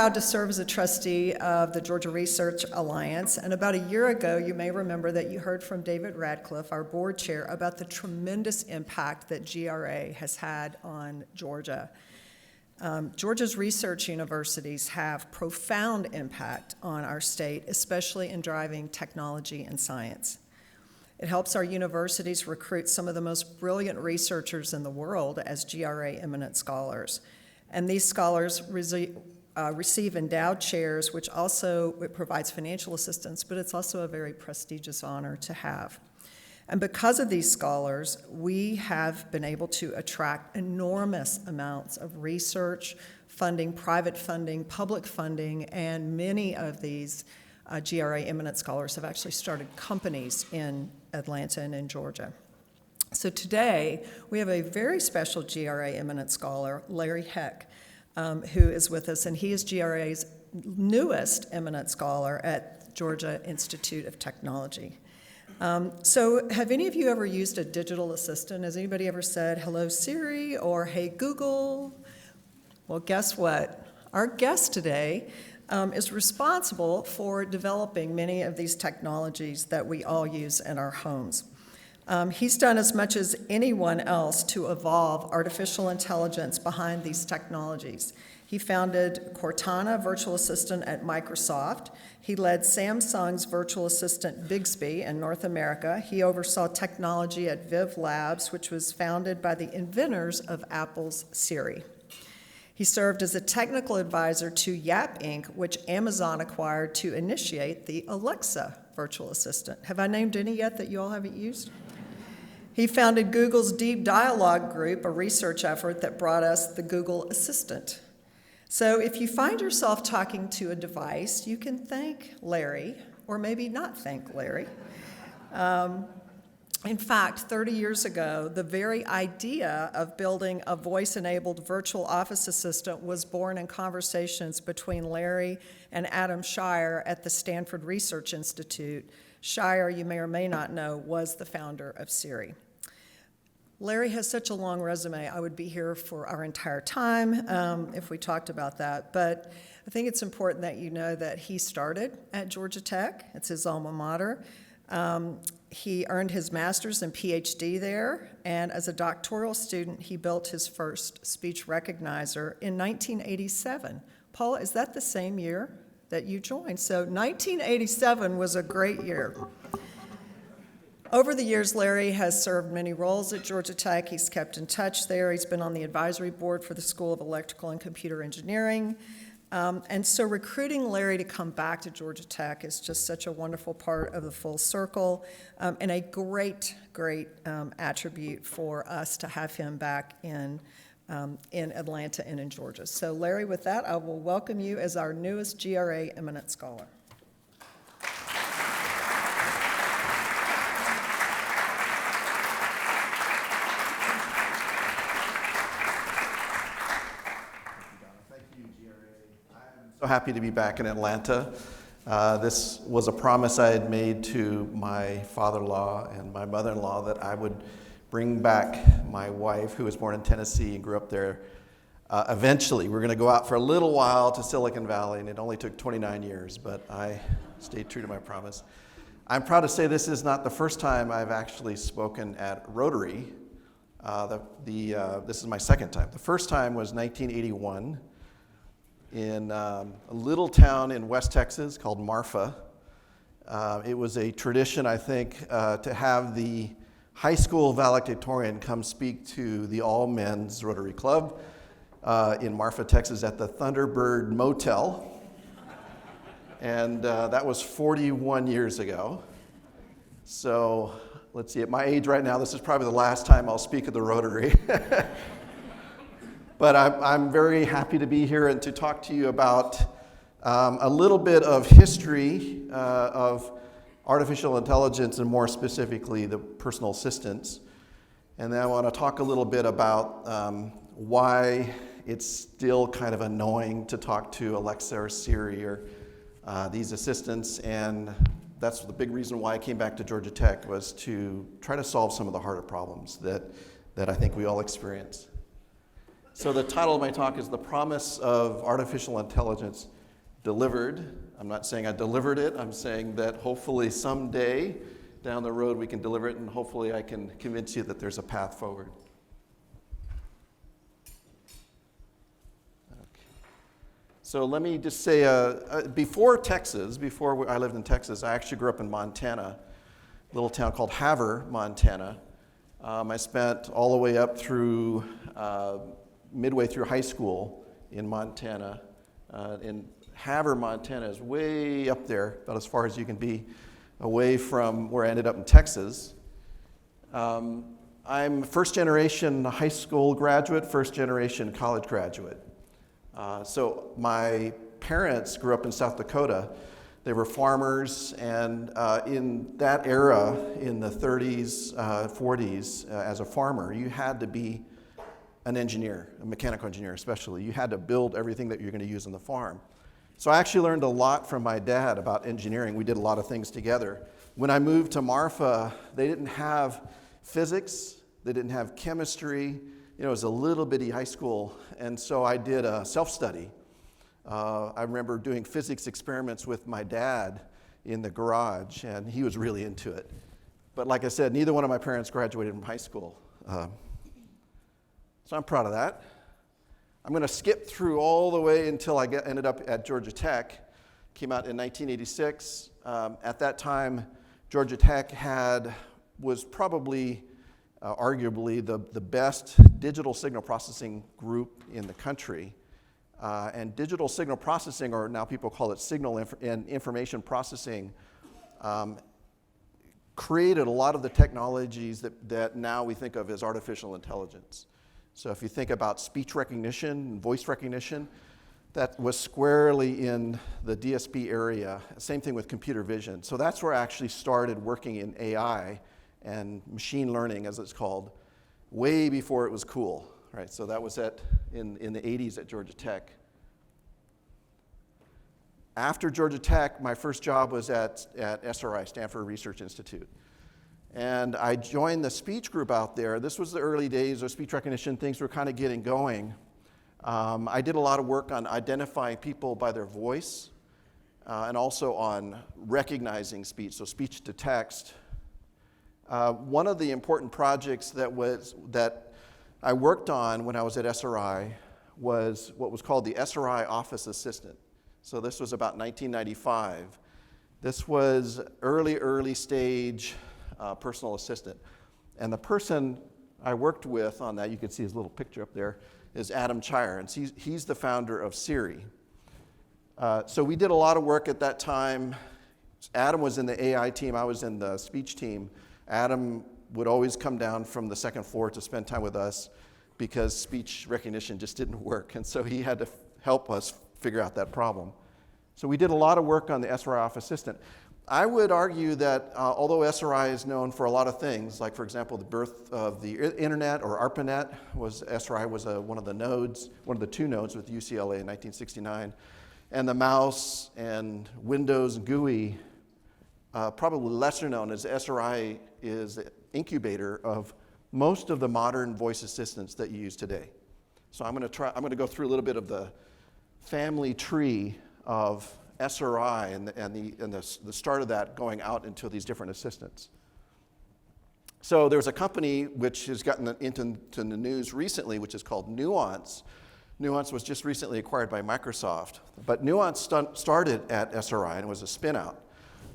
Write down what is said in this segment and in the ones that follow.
proud to serve as a trustee of the Georgia Research Alliance, and about a year ago, you may remember that you heard from David Radcliffe, our board chair, about the tremendous impact that GRA has had on Georgia. Georgia's research universities have profound impact on our state, especially in driving technology and science. It helps our universities recruit some of the most brilliant researchers in the world as GRA Eminent Scholars. And these scholars receive endowed chairs, which also it provides financial assistance, but it's also a very prestigious honor to have. And because of these scholars, we have been able to attract enormous amounts of research, funding, private funding, public funding, and many of these GRA Eminent Scholars have actually started companies in Atlanta and in Georgia. So today, we have a very special GRA Eminent Scholar, Larry Heck, who is with us, and he is GRA's newest Eminent Scholar at Georgia Institute of Technology. So have any of you ever used a digital assistant? Has anybody ever said, hello Siri, or hey Google? Well, guess what? Our guest today is responsible for developing many of these technologies that we all use in our homes. He's done as much as anyone else to evolve artificial intelligence behind these technologies. He founded Cortana Virtual Assistant at Microsoft. He led Samsung's virtual assistant Bixby in North America. He oversaw technology at Viv Labs, which was founded by the inventors of Apple's Siri. He served as a technical advisor to Yap Inc., which Amazon acquired to initiate the Alexa virtual assistant. Have I named any yet that you all haven't used? He founded Google's Deep Dialogue Group, a research effort that brought us the Google Assistant. So if you find yourself talking to a device, you can thank Larry, or maybe not thank Larry. In fact, 30 years ago, the very idea of building a voice-enabled virtual office assistant was born in conversations between Larry and Adam Shire at the Stanford Research Institute. Shire, you may or may not know, was the founder of Siri. Larry has such a long resume, I would be here for our entire time if we talked about that. But I think it's important that you know that he started at Georgia Tech. It's his alma mater. He earned his master's and PhD there, and as a doctoral student, he built his first speech recognizer in 1987. Paula, is that the same year that you joined? So 1987 was a great year. Over the years, Larry has served many roles at Georgia Tech. He's kept in touch there. He's been on the advisory board for the School of Electrical and Computer Engineering. And so recruiting Larry to come back to Georgia Tech is just such a wonderful part of the full circle and a great attribute for us to have him back in Atlanta and in Georgia. So Larry, with that, I will welcome you as our newest GRA Eminent Scholar. So happy to be back in Atlanta. This was a promise I had made to my father-in-law and my mother-in-law that I would bring back my wife, who was born in Tennessee and grew up there. Eventually, we're going to go out for a little while to Silicon Valley, and it only took 29 years, but I stayed true to my promise. I'm proud to say this is not the first time I've actually spoken at Rotary. This is my second time. The first time was 1981. In a little town in West Texas called Marfa. It was a tradition, I think, to have the high school valedictorian come speak to the all-men's Rotary Club in Marfa, Texas at the Thunderbird Motel. And that was 41 years ago. So let's see, at my age right now, this is probably the last time I'll speak at the Rotary. But I'm very happy to be here and to talk to you about a little bit of history of artificial intelligence and more specifically the personal assistants. And then I want to talk a little bit about why it's still kind of annoying to talk to Alexa or Siri or these assistants. And that's the big reason why I came back to Georgia Tech, was to try to solve some of the harder problems that I think we all experience. So the title of my talk is The Promise of Artificial Intelligence delivered. I'm not saying I delivered it. I'm saying that hopefully someday down the road we can deliver it, and hopefully I can convince you that there's a path forward. Okay. So let me just say, before I lived in Texas, I actually grew up in Montana, a little town called Havre, Montana. I spent all the way up through, midway through high school in Montana. In Havre, Montana is way up there, about as far as you can be away from where I ended up in Texas. I'm first generation high school graduate, first generation college graduate. So my parents grew up in South Dakota. They were farmers, and in that era, in the 30s, 40s, as a farmer, you had to be an engineer, a mechanical engineer especially. You had to build everything that you're going to use on the farm. So I actually learned a lot from my dad about engineering. We did a lot of things together. When I moved to Marfa, they didn't have physics, they didn't have chemistry. It was a little bitty high school, and so I did a self-study. I remember doing physics experiments with my dad in the garage, and he was really into it. But like I said, neither one of my parents graduated from high school. So I'm proud of that. I'm going to skip through all the way until I ended up at Georgia Tech. Came out in 1986. At that time, Georgia Tech was probably, arguably, the best digital signal processing group in the country. And digital signal processing, or now people call it signal and information processing, created a lot of the technologies that now we think of as artificial intelligence. So if you think about speech recognition, voice recognition, that was squarely in the DSP area. Same thing with computer vision. So that's where I actually started working in AI and machine learning, as it's called, way before it was cool. Right, so that was in the 80s at Georgia Tech. After Georgia Tech, my first job was at SRI, Stanford Research Institute. And I joined the speech group out there. This was the early days of speech recognition. Things were kind of getting going. I did a lot of work on identifying people by their voice and also on recognizing speech, so speech to text. One of the important projects that I worked on when I was at SRI was what was called the SRI Office Assistant. So this was about 1995. This was early stage personal assistant. And the person I worked with on that, you can see his little picture up there, is Adam Chire, and he's the founder of Siri. So we did a lot of work at that time. Adam was in the AI team, I was in the speech team. Adam would always come down from the second floor to spend time with us because speech recognition just didn't work. And so he had to help us figure out that problem. So we did a lot of work on the SRI Office Assistant. I would argue that although SRI is known for a lot of things, like for example, the birth of the internet or ARPANET, SRI was one of the two nodes with UCLA in 1969. And the mouse and Windows and GUI, probably lesser known as SRI is the incubator of most of the modern voice assistants that you use today. So I'm going to go through a little bit of the family tree of SRI and the start of that going out into these different assistants. So there's a company which has gotten into the news recently, which is called Nuance. Nuance was just recently acquired by Microsoft, but Nuance started at SRI and was a spin-out.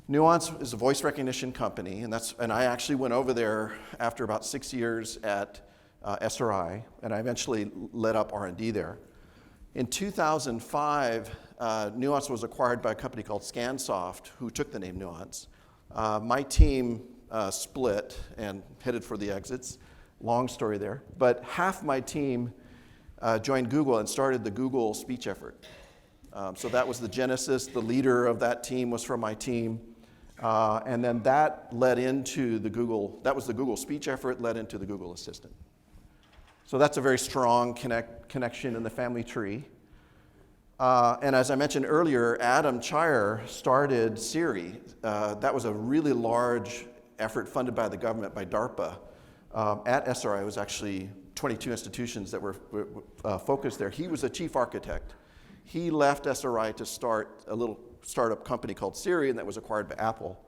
Nuance is a voice recognition company, and I actually went over there after about 6 years at SRI, and I eventually led up R&D there. In 2005, Nuance was acquired by a company called Scansoft, who took the name Nuance. My team split and headed for the exits. Long story there. But half my team joined Google and started the Google speech effort. So that was the genesis. The leader of that team was from my team. And then that led into the Google speech effort, led into the Google Assistant. So that's a very strong connection in the family tree. And as I mentioned earlier, Adam Chire started Siri. That was a really large effort funded by the government, by DARPA. At SRI, it was actually 22 institutions that were focused there. He was a chief architect. He left SRI to start a little startup company called Siri, and that was acquired by Apple.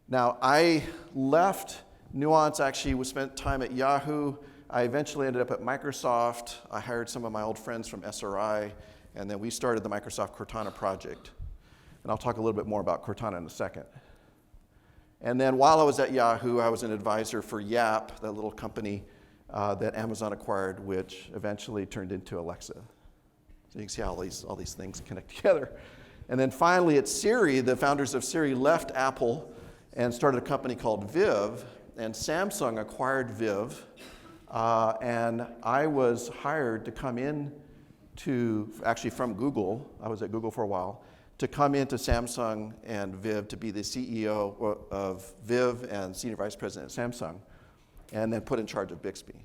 Now, I left Nuance, actually, we spent time at Yahoo. I eventually ended up at Microsoft. I hired some of my old friends from SRI, and then we started the Microsoft Cortana project. And I'll talk a little bit more about Cortana in a second. And then while I was at Yahoo, I was an advisor for Yap, that little company that Amazon acquired, which eventually turned into Alexa. So you can see how all these things connect together. And then finally at Siri, the founders of Siri left Apple and started a company called Viv, and Samsung acquired Viv. And I was hired to come in actually from Google, I was at Google for a while, to come into Samsung and Viv to be the CEO of Viv and Senior Vice President at Samsung, and then put in charge of Bixby.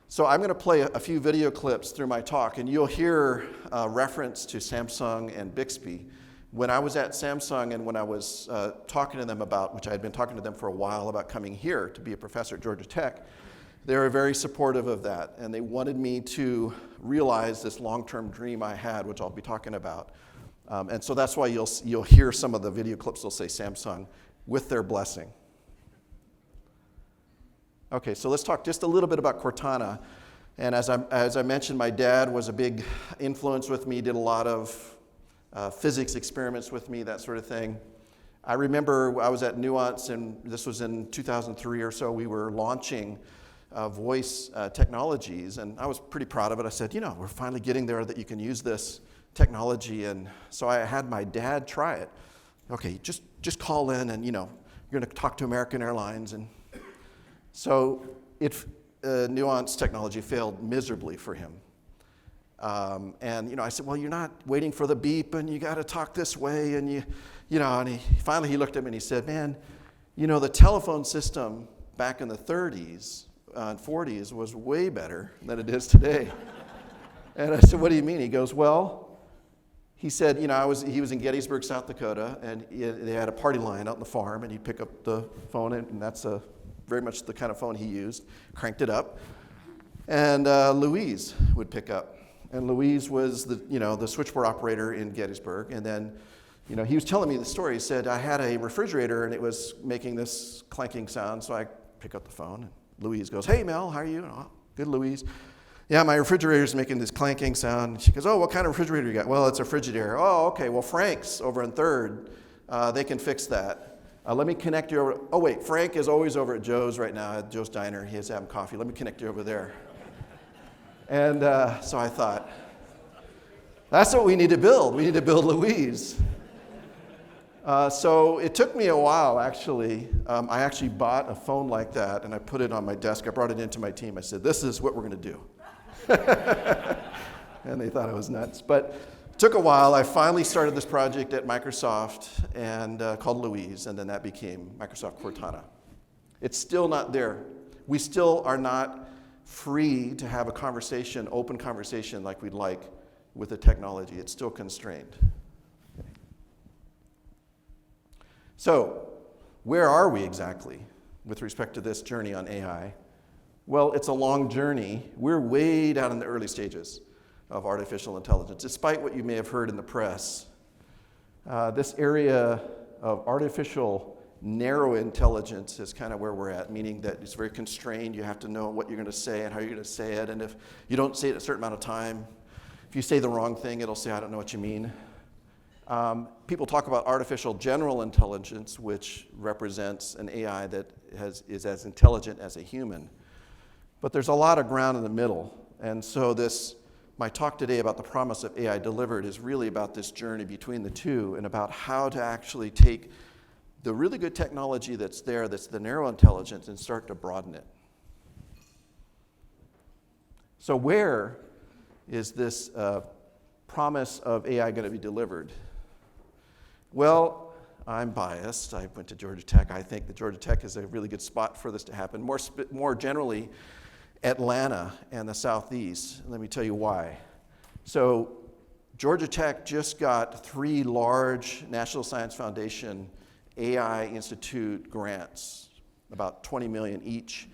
So I'm going to play a few video clips through my talk, and you'll hear reference to Samsung and Bixby. When I was at Samsung and when I was talking to them about, which I had been talking to them for a while about coming here to be a professor at Georgia Tech, they were very supportive of that, and they wanted me to realize this long-term dream I had, which I'll be talking about. And so that's why you'll hear some of the video clips will say Samsung with their blessing. Okay, so let's talk just a little bit about Cortana. And as I mentioned, my dad was a big influence with me, did a lot of physics experiments with me, that sort of thing. I remember I was at Nuance, and this was in 2003 or so, we were launching voice technologies, and I was pretty proud of it. I said, we're finally getting there that you can use this technology, and so I had my dad try it. Okay, just call in, and you're going to talk to American Airlines, and so Nuance technology failed miserably for him. And I said, well, you're not waiting for the beep, and you got to talk this way, and and finally he looked at me and he said, man, the telephone system back in the 30s and 40s was way better than it is today. And I said, what do you mean? He goes, well, he said, he was in Gettysburg, South Dakota, and they had a party line out on the farm, and he'd pick up the phone, and that's very much the kind of phone he used, cranked it up, and Louise would pick up. And Louise was the switchboard operator in Gettysburg, and then he was telling me the story. He said, I had a refrigerator, and it was making this clanking sound, so I pick up the phone, and Louise goes, hey, Mel, how are you? Oh, good, Louise. Yeah, my refrigerator's making this clanking sound. She goes, oh, what kind of refrigerator you got? Well, it's a Frigidaire. Oh, okay, well, Frank's over in 3rd. They can fix that. Let me connect you over. Oh, wait, Frank is always over at Joe's right now, at Joe's Diner. He is having coffee. Let me connect you over there. And so I thought, that's what we need to build. We need to build Louise. So it took me a while, actually. I actually bought a phone like that, and I put it on my desk. I brought it into my team. I said, this is what we're going to do. And they thought I was nuts. But it took a while. I finally started this project at Microsoft and called Louise, and then that became Microsoft Cortana. It's still not there. We still are not free to have a conversation, open conversation like we'd like with the technology. It's still constrained. Okay. So, where are we exactly with respect to this journey on AI? Well, it's a long journey. We're way down in the early stages of artificial intelligence, despite what you may have heard in the press. This area of artificial narrow intelligence is kind of where we're at, meaning that it's very constrained. You have to know what you're going to say and how you're going to say it, and if you don't say it a certain amount of time, if you say the wrong thing, it'll say, I don't know what you mean. People talk about artificial general intelligence, which represents an AI that is as intelligent as a human. But there's a lot of ground in the middle. And so my talk today about the promise of AI delivered is really about this journey between the two and about how to actually take the really good technology that's there, that's the narrow intelligence, and start to broaden it. So where is this promise of AI going to be delivered? Well, I'm biased. I went to Georgia Tech. I think that Georgia Tech is a really good spot for this to happen. More generally, Atlanta and the Southeast. Let me tell you why. So Georgia Tech just got 3 large National Science Foundation AI Institute grants, about $20 million each.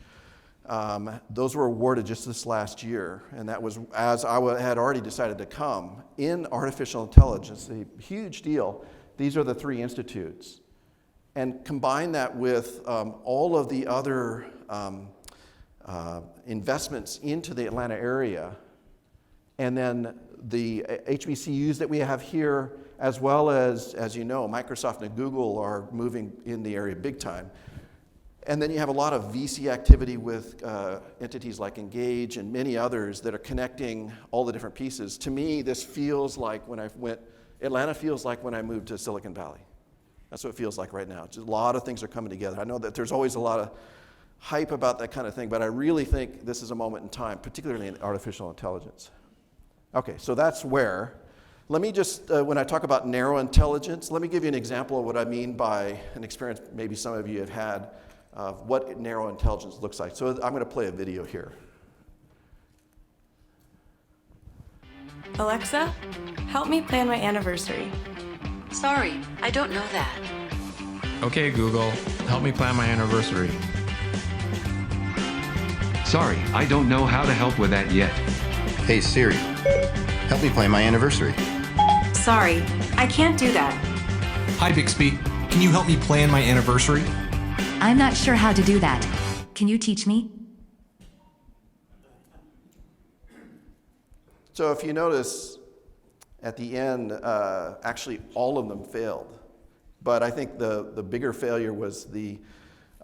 Those were awarded just this last year, and that was as had already decided to come in artificial intelligence, a huge deal. These are the 3 institutes. And combine that with all of the other investments into the Atlanta area, and then the HBCUs that we have here, as well as you know, Microsoft and Google are moving in the area big time. And then you have a lot of VC activity with entities like Engage and many others that are connecting all the different pieces. To me, this feels like Atlanta feels like when I moved to Silicon Valley. That's what it feels like right now. Just a lot of things are coming together. I know that there's always a lot of hype about that kind of thing, but I really think this is a moment in time, particularly in artificial intelligence. Okay, so that's where. Let me just, when I talk about narrow intelligence, let me give you an example of what I mean by an experience maybe some of you have had of what narrow intelligence looks like. So I'm going to play a video here. Alexa, help me plan my anniversary. Sorry, I don't know that. Okay, Google, help me plan my anniversary. Sorry, I don't know how to help with that yet. Hey Siri, help me plan my anniversary. Sorry, I can't do that. Hi Bixby, can you help me plan my anniversary? I'm not sure how to do that. Can you teach me? So if you notice, at the end, actually all of them failed. But I think the bigger failure was the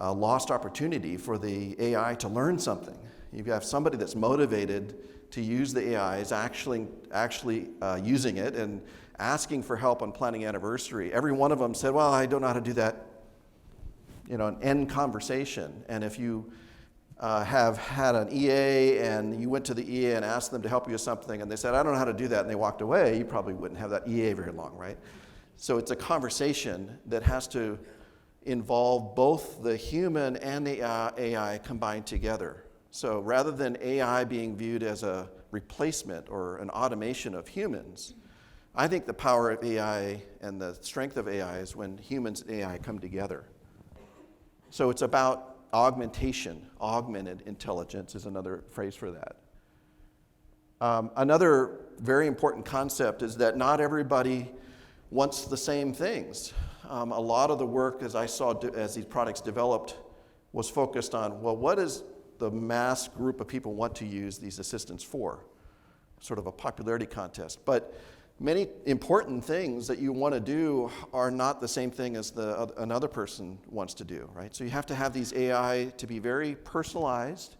lost opportunity for the AI to learn something. You have somebody that's motivated to use the AI, is actually using it and asking for help on planning anniversary. Every one of them said, well, I don't know how to do that, an end conversation. And if you have had an EA and you went to the EA and asked them to help you with something and they said, I don't know how to do that, and they walked away, you probably wouldn't have that EA very long, right? So it's a conversation that has to involve both the human and the AI combined together. So rather than AI being viewed as a replacement or an automation of humans, I think the power of AI and the strength of AI is when humans and AI come together. So it's about augmentation. Augmented intelligence is another phrase for that. Another very important concept is that not everybody wants the same things. A lot of the work, as I saw as these products developed, was focused on, well, what does the mass group of people want to use these assistants for? Sort of a popularity contest. But many important things that you want to do are not the same thing as another person wants to do, right? So you have to have these AI to be very personalized,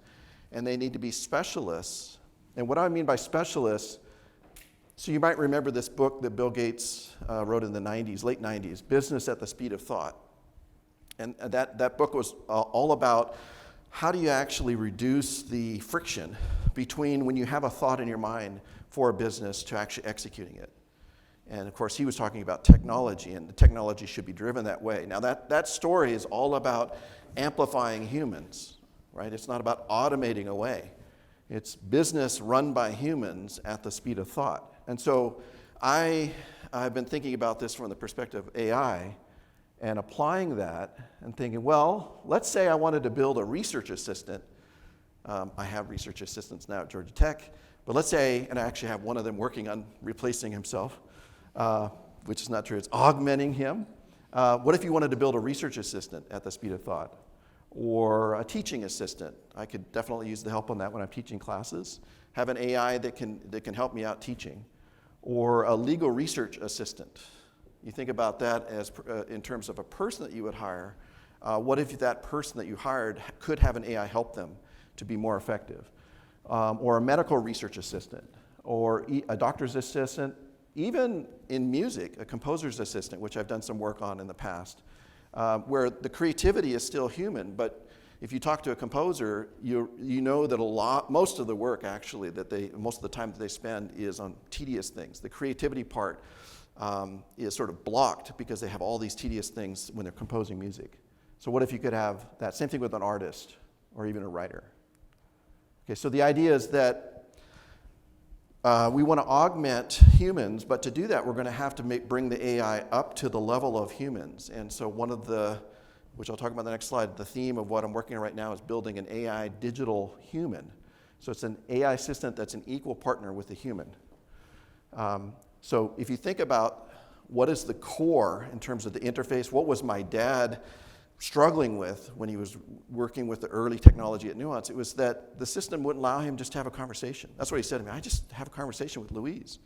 and they need to be specialists. And what I mean by specialists, so you might remember this book that Bill Gates wrote in the 90s, late 90s, Business at the Speed of Thought. And that book was all about how do you actually reduce the friction between when you have a thought in your mind for a business to actually executing it. And of course, he was talking about technology, and the technology should be driven that way. Now that story is all about amplifying humans, right? It's not about automating away. It's business run by humans at the speed of thought. And so I've been thinking about this from the perspective of AI and applying that and thinking, well, let's say I wanted to build a research assistant. I have research assistants now at Georgia Tech, but let's say, and I actually have one of them working on replacing himself, which is not true, it's augmenting him. What if you wanted to build a research assistant at the speed of thought? Or a teaching assistant? I could definitely use the help on that when I'm teaching classes. Have an AI that can help me out teaching. Or a legal research assistant. You think about that as in terms of a person that you would hire. What if that person that you hired could have an AI help them to be more effective? Or a medical research assistant, or a doctor's assistant, even in music, a composer's assistant, which I've done some work on in the past, where the creativity is still human, but if you talk to a composer, you know that most of the work actually most of the time that they spend is on tedious things. The creativity part is sort of blocked because they have all these tedious things when they're composing music. So what if you could have that? Same thing with an artist or even a writer. Okay, so the idea is that we want to augment humans, but to do that, we're going to have to bring the AI up to the level of humans. And so one of the which I'll talk about in the next slide, the theme of what I'm working on right now is building an AI digital human. So it's an AI assistant that's an equal partner with a human. So if you think about what is the core in terms of the interface, what was my dad struggling with when he was working with the early technology at Nuance, it was that the system wouldn't allow him just to have a conversation. That's what he said to me, I just have a conversation with Louise.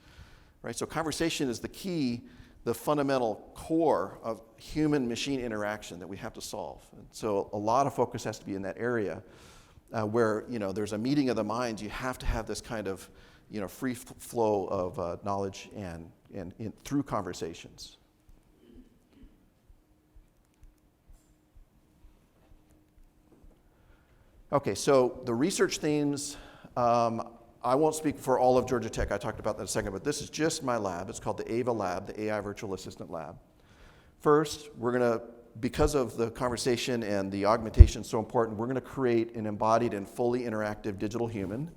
Right? So conversation is the key, the fundamental core of human-machine interaction that we have to solve. And so a lot of focus has to be in that area where there's a meeting of the minds. You have to have this kind of free flow of knowledge and through conversations. Okay, so the research themes, I won't speak for all of Georgia Tech. I talked about that in a second, but this is just my lab. It's called the AVA Lab, the AI Virtual Assistant Lab. First, we're going to, because of the conversation and the augmentation is so important, we're going to create an embodied and fully interactive digital human.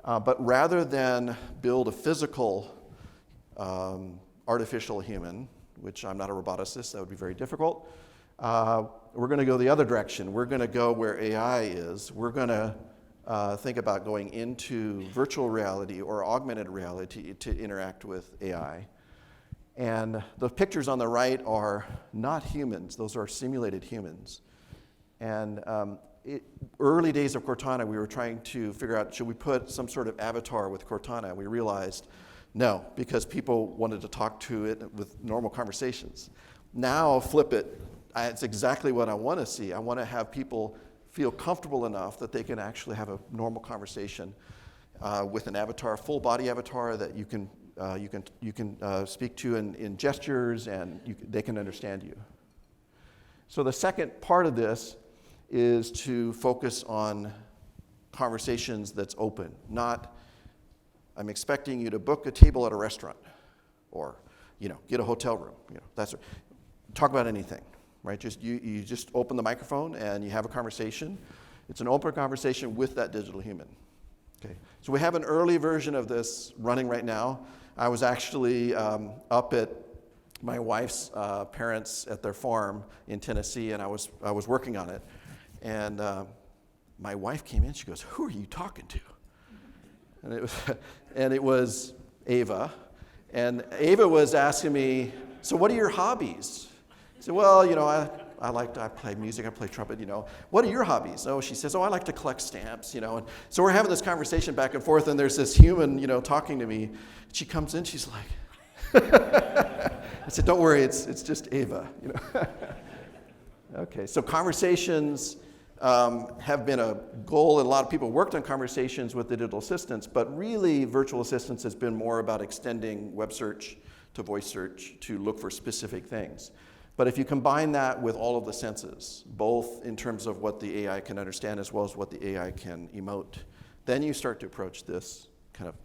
But rather than build a physical artificial human, which I'm not a roboticist, that would be very difficult, we're going to go the other direction. We're going to go where AI is. We're going to think about going into virtual reality or augmented reality to interact with AI. And the pictures on the right are not humans. Those are simulated humans. And early days of Cortana, we were trying to figure out, should we put some sort of avatar with Cortana? And we realized, no, because people wanted to talk to it with normal conversations. Now I'll flip it. It's exactly what I want to see. I want to have people feel comfortable enough that they can actually have a normal conversation with an avatar, full body avatar that you can speak to in gestures, and they can understand you. So the second part of this is to focus on conversations that's open, not I'm expecting you to book a table at a restaurant or get a hotel room. Talk about anything. Right? You just open the microphone and you have a conversation. It's an open conversation with that digital human. Okay. So we have an early version of this running right now. I was actually up at my wife's parents at their farm in Tennessee, and I was working on it. And my wife came in. She goes, "Who are you talking to?" And it was Ava, and Ava was asking me, "So what are your hobbies?" I said, "Well, I play music, I play trumpet, What are your hobbies?" Oh, she says, "Oh, I like to collect stamps, And so we're having this conversation back and forth, and there's this human, talking to me. She comes in, she's like, I said, "Don't worry, it's just Ava, Okay, so conversations have been a goal, and a lot of people worked on conversations with digital assistants, but really virtual assistants has been more about extending web search to voice search to look for specific things. But if you combine that with all of the senses, both in terms of what the AI can understand as well as what the AI can emote, then you start to approach this kind of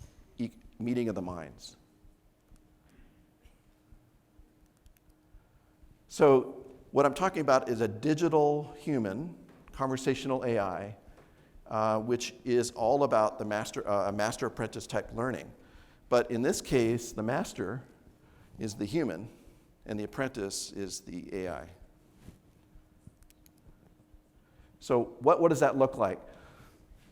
meeting of the minds. So what I'm talking about is a digital human, conversational AI, which is all about the master-apprentice type learning. But in this case, the master is the human, and the apprentice is the AI. So what does that look like?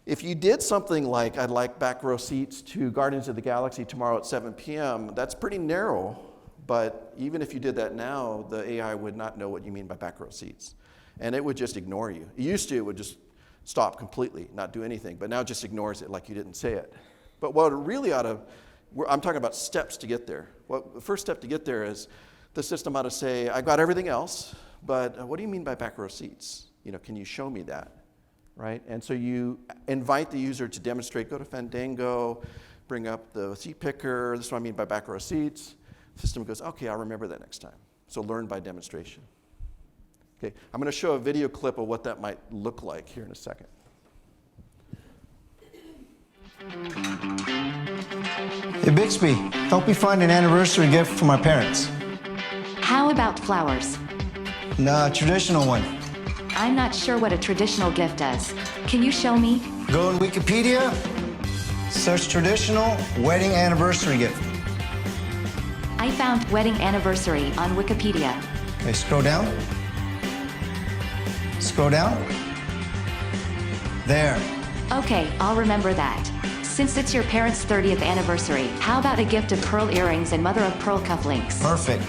If you did something like, I'd like back row seats to Guardians of the Galaxy tomorrow at 7 p.m., that's pretty narrow, but even if you did that now, the AI would not know what you mean by back row seats. And it would just ignore you. It used to, it would just stop completely, not do anything, but now it just ignores it like you didn't say it. But what it really ought to, I'm talking about steps to get there. The first step to get there is the system ought to say, I got everything else, but what do you mean by back row seats? Can you show me that, right? And so you invite the user to demonstrate, go to Fandango, bring up the seat picker, this is what I mean by back row seats. The system goes, okay, I'll remember that next time. So learn by demonstration. Okay, I'm going to show a video clip of what that might look like here in a second. Hey Bixby, help me find an anniversary gift for my parents. How about flowers? Nah, traditional one. I'm not sure what a traditional gift is. Can you show me? Go on Wikipedia, search traditional wedding anniversary gift. I found wedding anniversary on Wikipedia. Okay, scroll down. Scroll down. There. Okay, I'll remember that. Since it's your parents' 30th anniversary, how about a gift of pearl earrings and mother of pearl cufflinks? Perfect.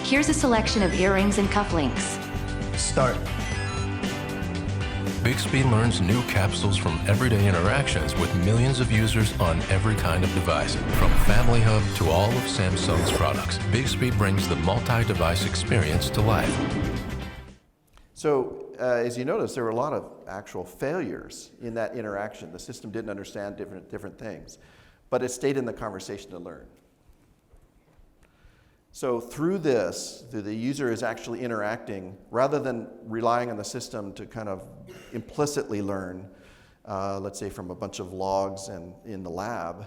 Here's a selection of earrings and cufflinks. Start. Bixby learns new capsules from everyday interactions with millions of users on every kind of device. From Family Hub to all of Samsung's products, Bixby brings the multi-device experience to life. So, as you notice, there were a lot of actual failures in that interaction. The system didn't understand different things, but it stayed in the conversation to learn. So through this, the user is actually interacting, rather than relying on the system to kind of implicitly learn, let's say from a bunch of logs and in the lab,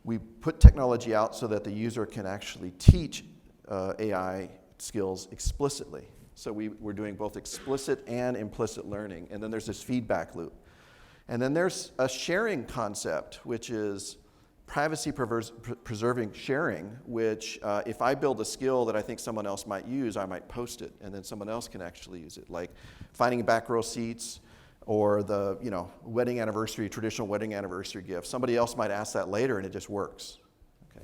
we put technology out so that the user can actually teach AI skills explicitly. So we're doing both explicit and implicit learning, and then there's this feedback loop. And then there's a sharing concept, which is privacy preserving sharing, which if I build a skill that I think someone else might use, I might post it, and then someone else can actually use it, like finding back row seats or the wedding anniversary, traditional wedding anniversary gift. Somebody else might ask that later, and it just works. Okay.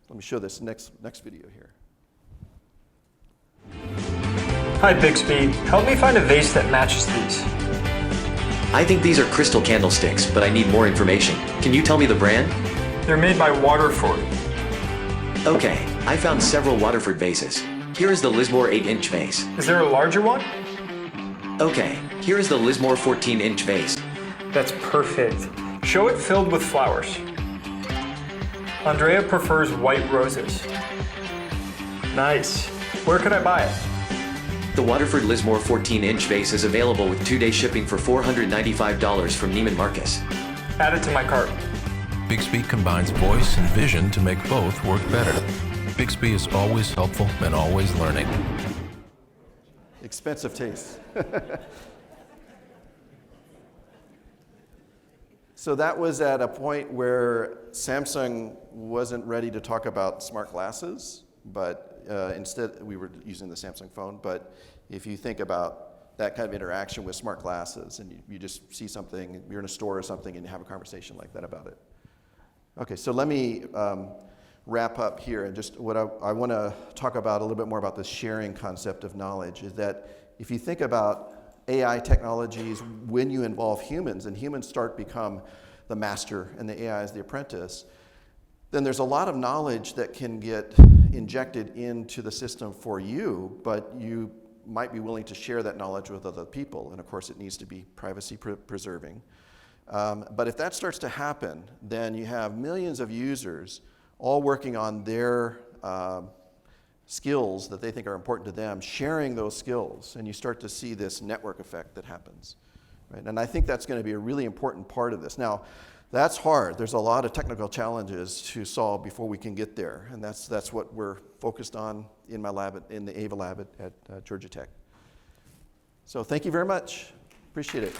Let me show this next video here. Hi Bixby, help me find a vase that matches these. I think these are crystal candlesticks, but I need more information. Can you tell me the brand? They're made by Waterford. Okay, I found several Waterford vases. Here is the Lismore 8-inch vase. Is there a larger one? Okay, here is the Lismore 14-inch vase. That's perfect. Show it filled with flowers. Andrea prefers white roses. Nice. Where could I buy it? The Waterford Lismore 14-inch vase is available with 2-day shipping for $495 from Neiman Marcus. Add it to my cart. Bixby combines voice and vision to make both work better. Bixby is always helpful and always learning. Expensive taste. So that was at a point where Samsung wasn't ready to talk about smart glasses, but instead we were using the Samsung phone. But if you think about that kind of interaction with smart glasses, and you just see something, you're in a store or something, and you have a conversation like that about it. Okay, so let me wrap up here, and just what I want to talk about a little bit more about the sharing concept of knowledge is that if you think about AI technologies, when you involve humans, and humans start to become the master and the AI is the apprentice, then there's a lot of knowledge that can get injected into the system for you, but you might be willing to share that knowledge with other people, and of course it needs to be privacy preserving. But if that starts to happen, then you have millions of users all working on their skills that they think are important to them, sharing those skills, and you start to see this network effect that happens. Right? And I think that's going to be a really important part of this. Now, that's hard. There's a lot of technical challenges to solve before we can get there, and that's what we're focused on in my lab, in the AVA lab at Georgia Tech. So thank you very much. Appreciate it.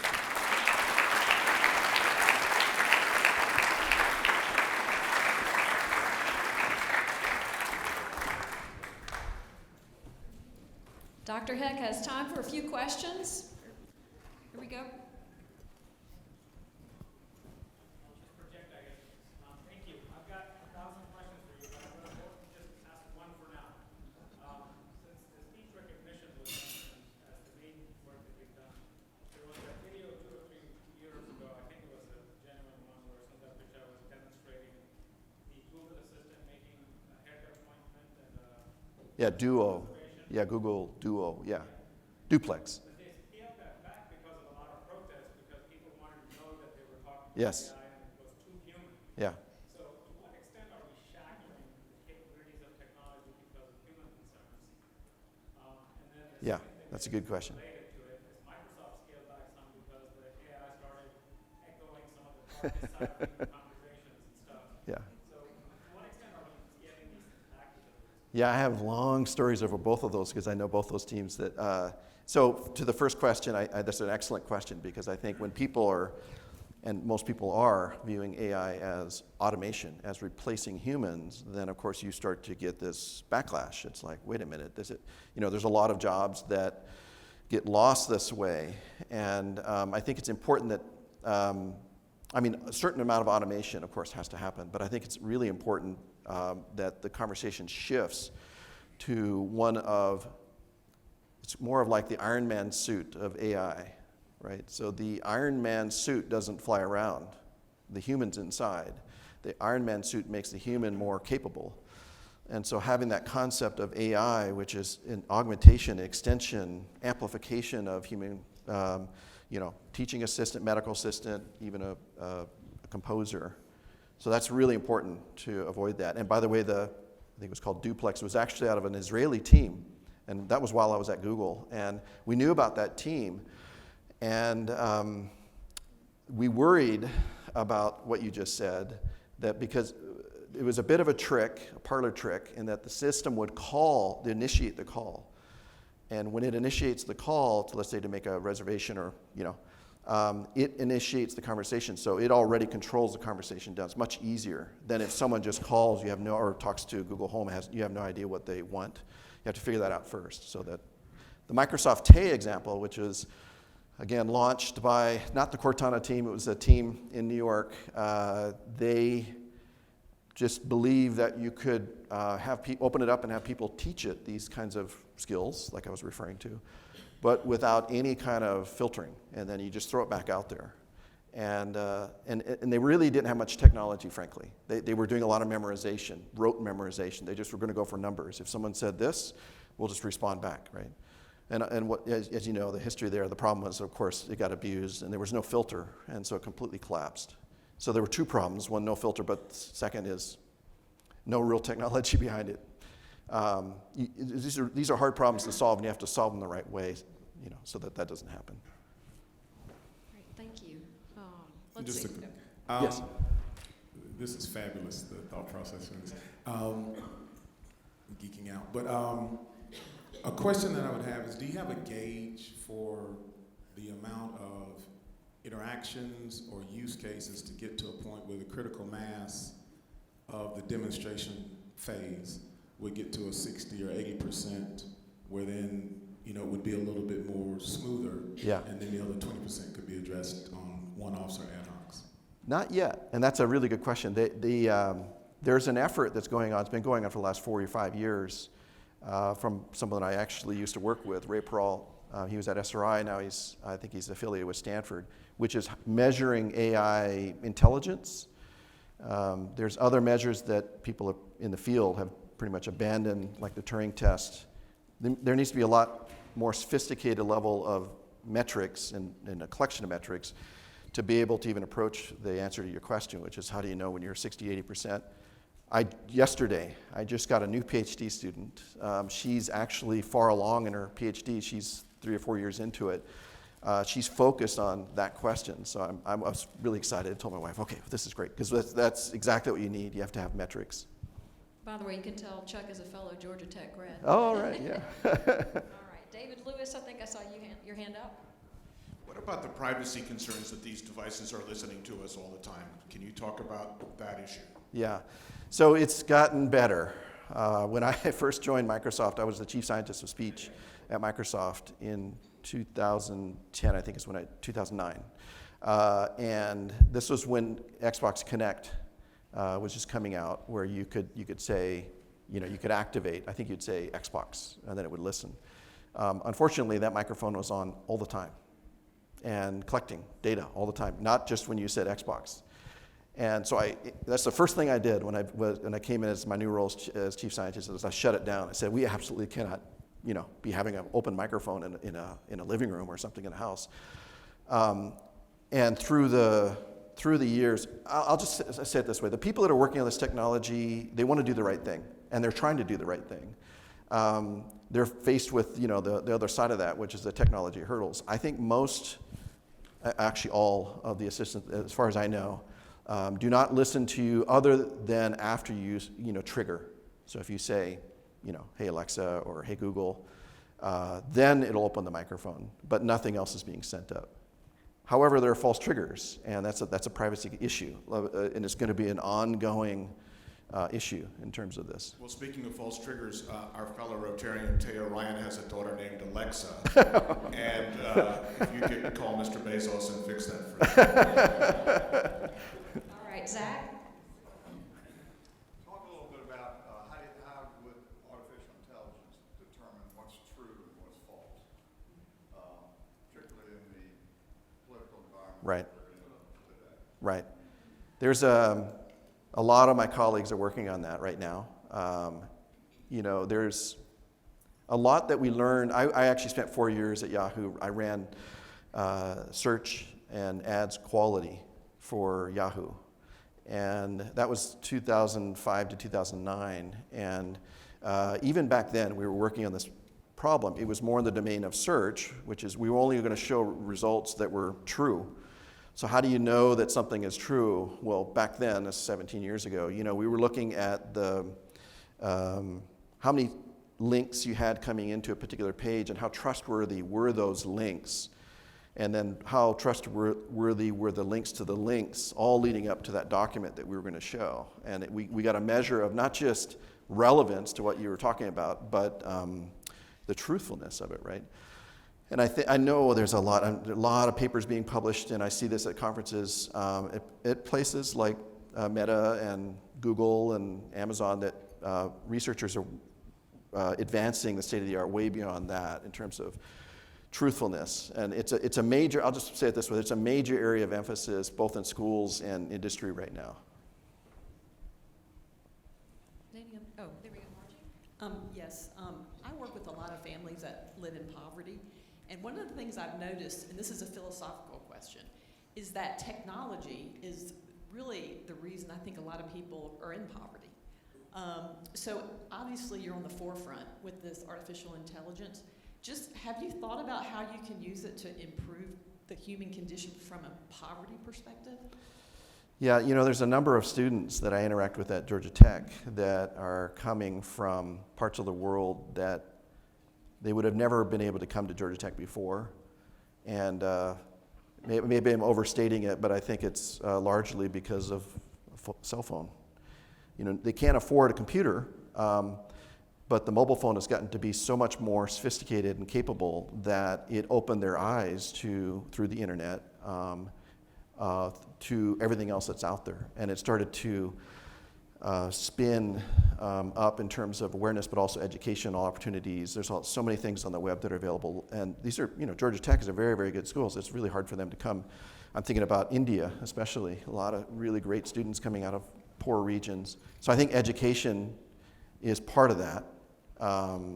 Dr. Heck has time for a few questions. Here we go. Thank you. I've got 1,000 questions for you, but I'm going to just ask one for now. Since the speech recognition was mentioned as the main work that we've done, there was a video 2 or 3 years ago, I think it was a genuine one, where sometimes which I was demonstrating the Google Assistant making a haircut appointment and yeah, Duo. Yeah, Google Duo, yeah. Duplex. But they scaled that back because of a lot of protests, because people wanted to know that they were talking to Yes. AI and it was too human. Yeah. So to what extent are we shackling the capabilities of technology because of human concerns? And then the Yeah, second thing that's a good question. related to it is Microsoft scaled back some because the AI started echoing some of the darkest side of human conversations and stuff. Yeah. So to what extent are we scaling these things back because of this? Yeah, I have long stories over both of those because I know both those teams. So to the first question, that's an excellent question because I think when people are, and most people are, viewing AI as automation, as replacing humans, then of course you start to get this backlash. It's like, wait a minute, there's a lot of jobs that get lost this way. And I think it's important that, a certain amount of automation, of course, has to happen, but I think it's really important that the conversation shifts to one of, it's more of like the Iron Man suit of AI, right? So the Iron Man suit doesn't fly around. The human's inside. The Iron Man suit makes the human more capable. And so having that concept of AI, which is an augmentation, extension, amplification of human, teaching assistant, medical assistant, even a composer. So that's really important to avoid that. And by the way, I think it was called Duplex, was actually out of an Israeli team. And that was while I was at Google. And we knew about that team. And we worried about what you just said, that because it was a bit of a trick, a parlor trick, in that the system would initiate the call. And when it initiates the call, let's say to make a reservation or, it initiates the conversation. So it already controls the conversation down. It's much easier than if someone just calls, or talks to Google Home, you have no idea what they want. You have to figure that out first. So that the Microsoft Tay example, which is, again, launched by not the Cortana team, it was a team in New York. They just believe that you could open it up and have people teach it these kinds of skills, like I was referring to, but without any kind of filtering, and then you just throw it back out there. And they really didn't have much technology, frankly. They were doing a lot of memorization, rote memorization. They just were going to go for numbers. If someone said this, we'll just respond back, right? And what, as you know, the history there, the problem was, of course, it got abused, and there was no filter, and so it completely collapsed. So there were two problems. One, no filter, but second is no real technology behind it. These are hard problems to solve, and you have to solve them the right way, so that doesn't happen. Great, thank you. Yes. This is fabulous, the thought process. Geeking out. But a question that I would have is, do you have a gauge for the amount of interactions or use cases to get to a point where the critical mass of the demonstration phase would get to a 60 or 80%, where then it would be a little bit more smoother, and then the other 20% could be addressed on one-offs or ad hocs? Not yet, and that's a really good question. There's an effort that's going on. It's been going on for the last 4 or 5 years from someone I actually used to work with, Ray Peral. He was at SRI, now I think he's affiliated with Stanford, which is measuring AI intelligence. There's other measures that people in the field have pretty much abandoned, like the Turing test. There needs to be a lot more sophisticated level of metrics and a collection of metrics to be able to even approach the answer to your question, which is how do you know when you're 60, 80%? Yesterday, I just got a new PhD student. She's actually far along in her PhD. She's 3 or 4 years into it. She's focused on that question, so I was really excited. I told my wife, okay, this is great, because that's exactly what you need. You have to have metrics. By the way, you can tell Chuck is a fellow Georgia Tech grad. Oh, all right, yeah. All right, David Lewis, I think I saw your hand up. What about the privacy concerns that these devices are listening to us all the time? Can you talk about that issue? Yeah, so it's gotten better. When I first joined Microsoft, I was the chief scientist of speech at Microsoft in 2010, I think is 2009. And this was when Xbox Connect was just coming out, where you could say, you could activate, I think you'd say Xbox, and then it would listen. Unfortunately, that microphone was on all the time and collecting data all the time, not just when you said Xbox. And so that's the first thing I did when I came in as my new role as chief scientist, is I shut it down. I said, we absolutely cannot, be having an open microphone in a living room or something in a house. And through the years, I'll just say it this way: the people that are working on this technology, they want to do the right thing, and they're trying to do the right thing. They're faced with the other side of that, which is the technology hurdles. I think actually all of the assistants, as far as I know, do not listen to you other than after you trigger. So if you say, hey Alexa or hey Google, then it'll open the microphone, but nothing else is being sent up. However, there are false triggers, and that's a privacy issue, and it's going to be an ongoing issue in terms of this. Well, speaking of false triggers, our fellow Rotarian Teo Ryan has a daughter named Alexa, and if you could call Mr. Bezos and fix that for him. All right, Zach? Talk a little bit about how would artificial intelligence determine what's true and what's false, particularly in the political environment Right. that we're in today. Right. There's a lot of my colleagues are working on that right now. There's a lot that we learned. I actually spent 4 years at Yahoo. I ran search and ads quality for Yahoo. And that was 2005 to 2009. And even back then, we were working on this problem. It was more in the domain of search, which is we were only going to show results that were true. So how do you know that something is true? Well, back then, that's 17 years ago, we were looking at the how many links you had coming into a particular page and how trustworthy were those links. And then how trustworthy were the links to the links, all leading up to that document that we were going to show. And we got a measure of not just relevance to what you were talking about, but the truthfulness of it, right? And I know there's a lot of papers being published, and I see this at conferences at places like Meta and Google and Amazon that researchers are advancing the state of the art way beyond that in terms of truthfulness. And it's a major, I'll just say it this way, it's a major area of emphasis both in schools and industry right now. Oh, there we go, Margie. Yes, I work with a lot of families that live in poverty. And one of the things I've noticed, and this is a philosophical question, is that technology is really the reason I think a lot of people are in poverty. So obviously you're on the forefront with this artificial intelligence. Just have you thought about how you can use it to improve the human condition from a poverty perspective? Yeah, there's a number of students that I interact with at Georgia Tech that are coming from parts of the world that they would have never been able to come to Georgia Tech before. And maybe I'm overstating it, but I think it's largely because of a cell phone. They can't afford a computer, but the mobile phone has gotten to be so much more sophisticated and capable that it opened their eyes through the internet, to everything else that's out there. And it started to spin up in terms of awareness, but also educational opportunities. There's so many things on the web that are available. And these are, Georgia Tech is a very, very good school, so it's really hard for them to come. I'm thinking about India, especially. A lot of really great students coming out of poor regions. So I think education is part of that.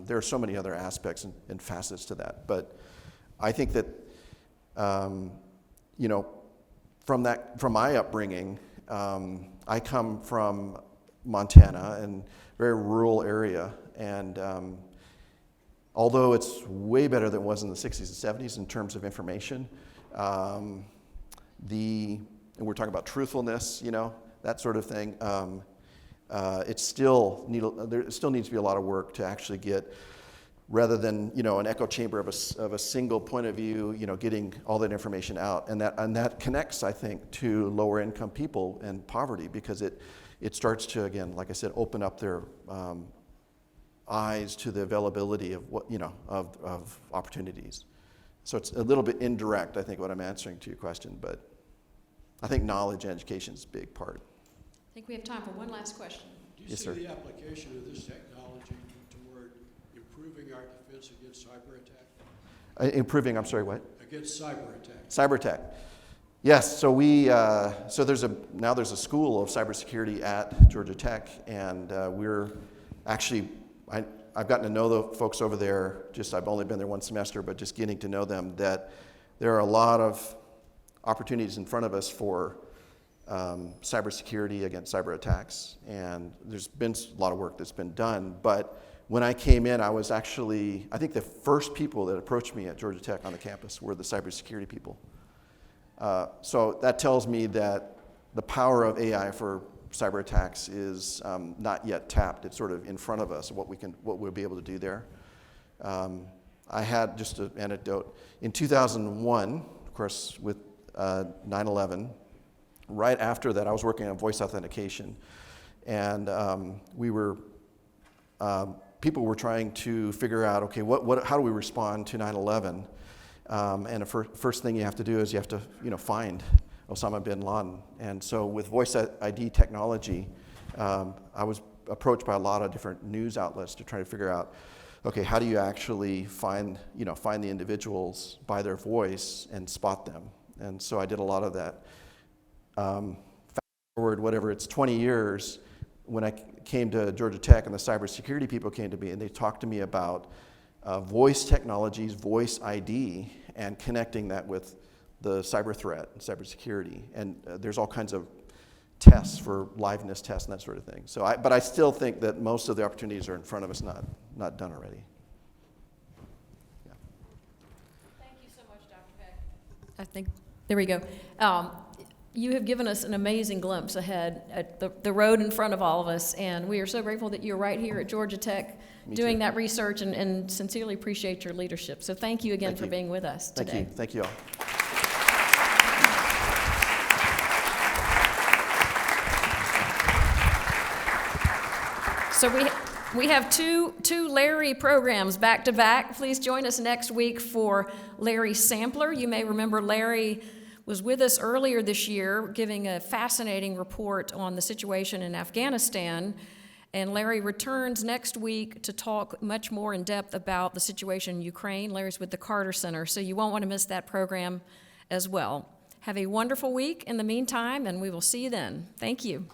There are so many other aspects and facets to that. But I think that, from my upbringing, I come from Montana, and very rural area, and although it's way better than it was in the 60s and 70s in terms of information, and we're talking about truthfulness, that sort of thing, there still needs to be a lot of work to actually get, rather than an echo chamber of a single point of view, getting all that information out, and that connects, I think, to lower income people and poverty, because it starts to, again, like I said, open up their eyes to the availability of of opportunities. So it's a little bit indirect, I think, what I'm answering to your question, but I think knowledge and education is a big part. I think we have time for one last question. Do you Yes, see sir. the application of this technology toward improving our defense against cyber attack? Improving, I'm sorry, what? Against cyber attack. Cyber attack. Yes, so there's a school of cybersecurity at Georgia Tech, and we're actually, I've gotten to know the folks over there, I've only been there one semester, but just getting to know them, that there are a lot of opportunities in front of us for cybersecurity against cyber attacks, and there's been a lot of work that's been done, but when I came in, I was actually, I think the first people that approached me at Georgia Tech on the campus were the cybersecurity people. So that tells me that the power of AI for cyber attacks is not yet tapped. It's sort of in front of us, what we'll be able to do there. I had just an anecdote. In 2001, of course, with 9/11, right after that, I was working on voice authentication. And people were trying to figure out, okay, how do we respond to 9/11? And the first thing you have to do is you have to, find Osama bin Laden. And so with voice ID technology, I was approached by a lot of different news outlets to try to figure out, okay, how do you actually find the individuals by their voice and spot them? And so I did a lot of that. Fast forward, whatever, it's 20 years, when I came to Georgia Tech and the cybersecurity people came to me and they talked to me about voice technologies, voice ID, and connecting that with the cyber threat and cybersecurity. And there's all kinds of tests for liveness tests and that sort of thing. But I still think that most of the opportunities are in front of us, not done already. Yeah. Thank you so much, Dr. Heck. I think, there we go. You have given us an amazing glimpse ahead at the road in front of all of us, and we are so grateful that you're right here at Georgia Tech doing that research and sincerely appreciate your leadership. So thank you again for being with us today. Thank you all. So we have two Larry programs back to back. Please join us next week for Larry Sampler. You may remember Larry was with us earlier this year giving a fascinating report on the situation in Afghanistan. And Larry returns next week to talk much more in depth about the situation in Ukraine. Larry's with the Carter Center, so you won't want to miss that program as well. Have a wonderful week in the meantime, and we will see you then. Thank you.